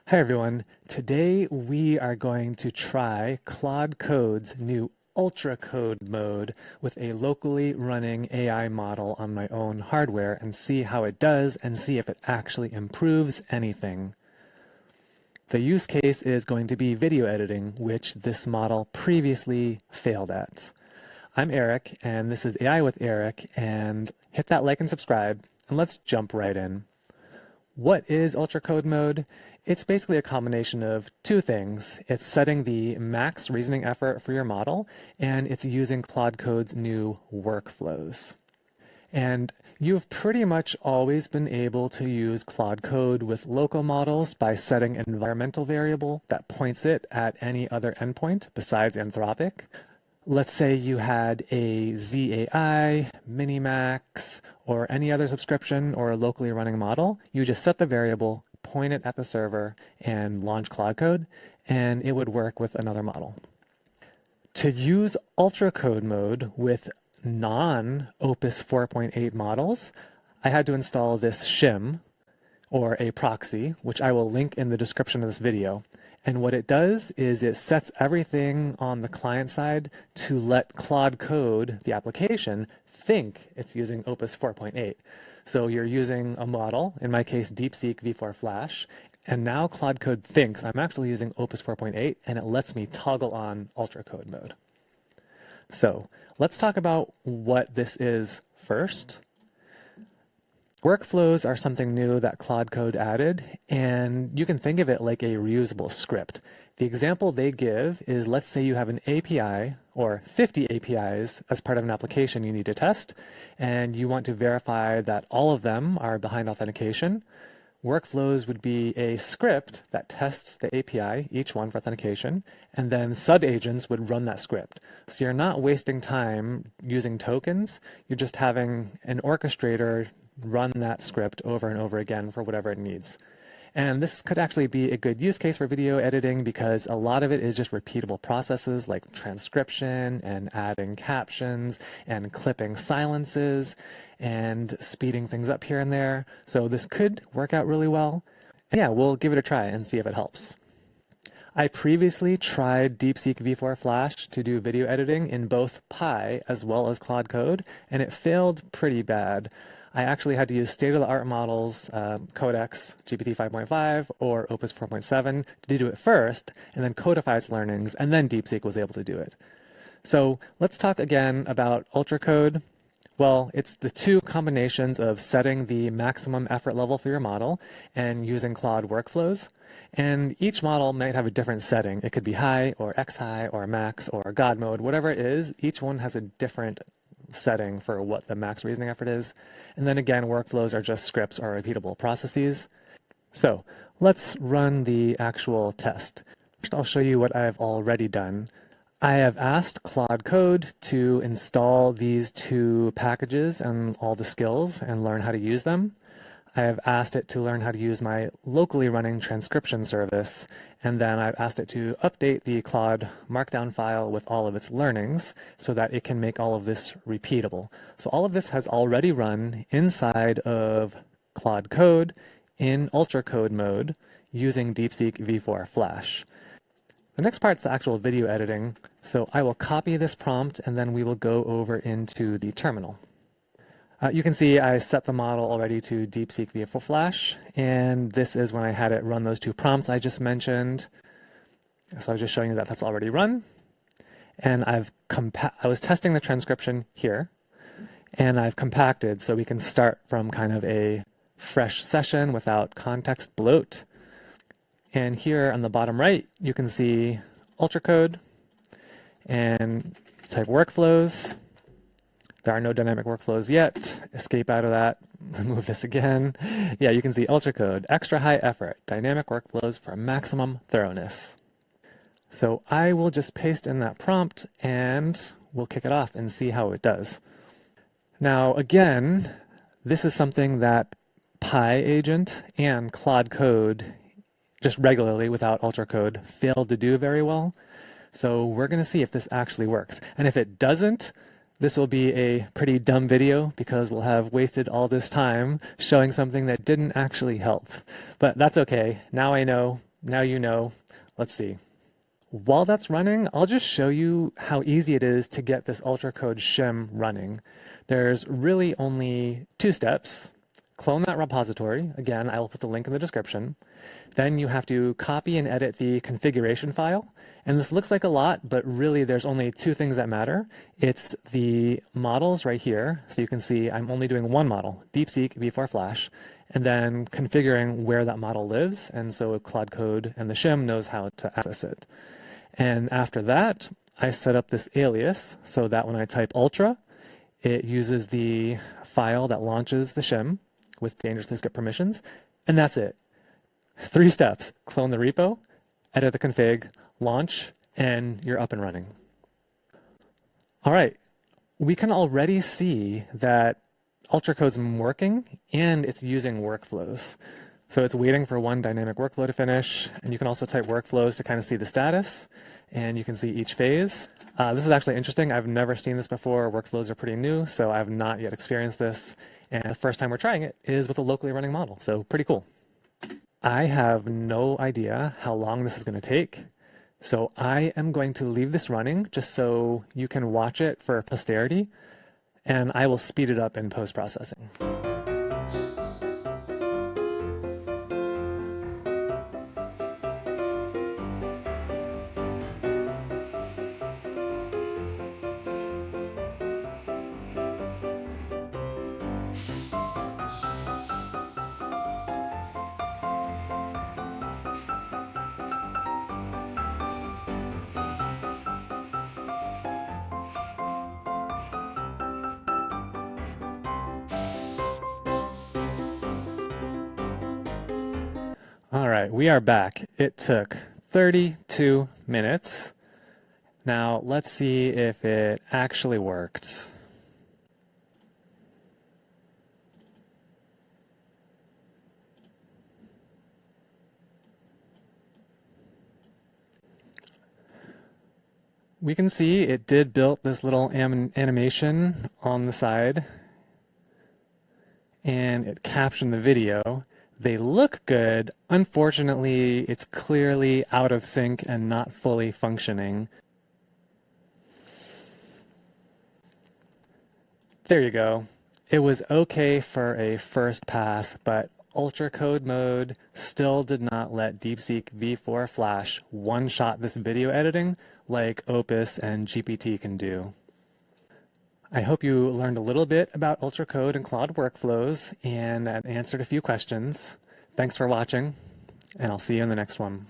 Hi everyone. Today we are going to try Claude Code's new Ultracode mode with a locally running AI model on my own hardware and see how it does and see if it actually improves anything. The use case is going to be video editing, which this model previously failed at. I'm Eric, and this is AI with Eric, and hit that like and subscribe, and let's jump right in. What is Ultracode mode? It's basically a combination of two things. It's setting the max reasoning effort for your model, and it's using Claude Code's new workflows. And you've pretty much always been able to use Claude Code with local models by setting an environmental variable that points it at any other endpoint besides Anthropic. Let's say you had a ZAI, Minimax, or any other subscription or a locally running model. You just set the variable, point it at the server, and launch Claude Code, and it would work with another model. To use Ultracode mode with non-Opus 4.8 models, I had to install this shim, or a proxy, which I will link in the description of this video. And what it does is it sets everything on the client side to let Claude Code, the application, think it's using Opus 4.8. So you're using a model, in my case deepseek v4 Flash, and now Claude Code thinks I'm actually using Opus 4.8, and it lets me toggle on Ultracode mode. So let's talk about what this is first. Workflows are something new that Claude Code added, and you can think of it like a reusable script. The example they give is, let's say you have an API or 50 APIs as part of an application you need to test, and you want to verify that all of them are behind authentication. Workflows would be a script that tests the API, each one for authentication, and then sub-agents would run that script. So you're not wasting time using tokens, you're just having an orchestrator run that script over and over again for whatever it needs. And this could actually be a good use case for video editing because a lot of it is just repeatable processes like transcription and adding captions and clipping silences and speeding things up here and there. So this could work out really well. And yeah, we'll give it a try and see if it helps. I previously tried deepseek v4 Flash to do video editing in both Pi as well as Claude Code, and it failed pretty bad. I actually had to use state-of-the-art models, Codex, GPT 5.5, or Opus 4.7 to do it first, and then codify its learnings, and then DeepSeek was able to do it. So let's talk again about Ultracode. Well, it's the two combinations of setting the maximum effort level for your model and using Claude workflows. And each model might have a different setting. It could be high, or X high, or max, or God mode, whatever it is, each one has a different setting for what the max reasoning effort is. And then again, workflows are just scripts or repeatable processes. So let's run the actual test. First, I'll show you what I've already done. I have asked Claude Code to install these two packages and all the skills and learn how to use them. I have asked it to learn how to use my locally running transcription service, and then I've asked it to update the Claude markdown file with all of its learnings so that it can make all of this repeatable. So all of this has already run inside of Claude Code in Ultracode mode using deepseek v4 Flash. The next part is the actual video editing, so I will copy this prompt and then we will go over into the terminal. You can see I set the model already to deepseek v4 Flash, and this is when I had it run those two prompts I just mentioned. So I was just showing you that that's already run. And I was testing the transcription here, and I've compacted so we can start from kind of a fresh session without context bloat. And here on the bottom right, you can see Ultracode and type workflows. There are no dynamic workflows yet. Escape out of that, move this again. Yeah, you can see Ultracode, extra high effort, dynamic workflows for maximum thoroughness. So I will just paste in that prompt and we'll kick it off and see how it does. Now again, this is something that Pi agent and Claude Code just regularly without Ultracode failed to do very well. So we're going to see if this actually works. And if it doesn't, this will be a pretty dumb video because we'll have wasted all this time showing something that didn't actually help. But that's okay. Now I know now you know. Let's see. While that's running, I'll just show you how easy it is to get this Ultracode shim running. There's really only 2 steps. Clone that repository. Again, I will put the link in the description. Then you have to copy and edit the configuration file. And this looks like a lot, but really there's only 2 things that matter. It's the models right here. So you can see I'm only doing one model, deepseek v4 flash, and then configuring where that model lives. And so Claude Code and the shim knows how to access it. And after that, I set up this alias so that when I type ultra, it uses the file that launches the shim with dangerously skip permissions. And that's it. 3 steps: clone the repo, edit the config, launch, and you're up and running. All right, we can already see that Ultracode's working and it's using workflows. So it's waiting for one dynamic workflow to finish, and you can also type workflows to kind of see the status, and you can see each phase. This is actually interesting. I've never seen this before. Workflows are pretty new, so I've not yet experienced this. And the first time we're trying it is with a locally running model, so pretty cool. I have no idea how long this is going to take, so I am going to leave this running just so you can watch it for posterity, and I will speed it up in post-processing. All right, we are back. It took 32 minutes. Now let's see if it actually worked. We can see it did build this little animation on the side, and it captioned the video. They look good. Unfortunately, it's clearly out of sync and not fully functioning. There you go. It was okay for a first pass, but Ultracode mode still did not let DeepSeek v4 Flash one-shot this video editing like Opus and GPT can do. I hope you learned a little bit about Ultracode and Claude workflows and answered a few questions. Thanks for watching, and I'll see you in the next one.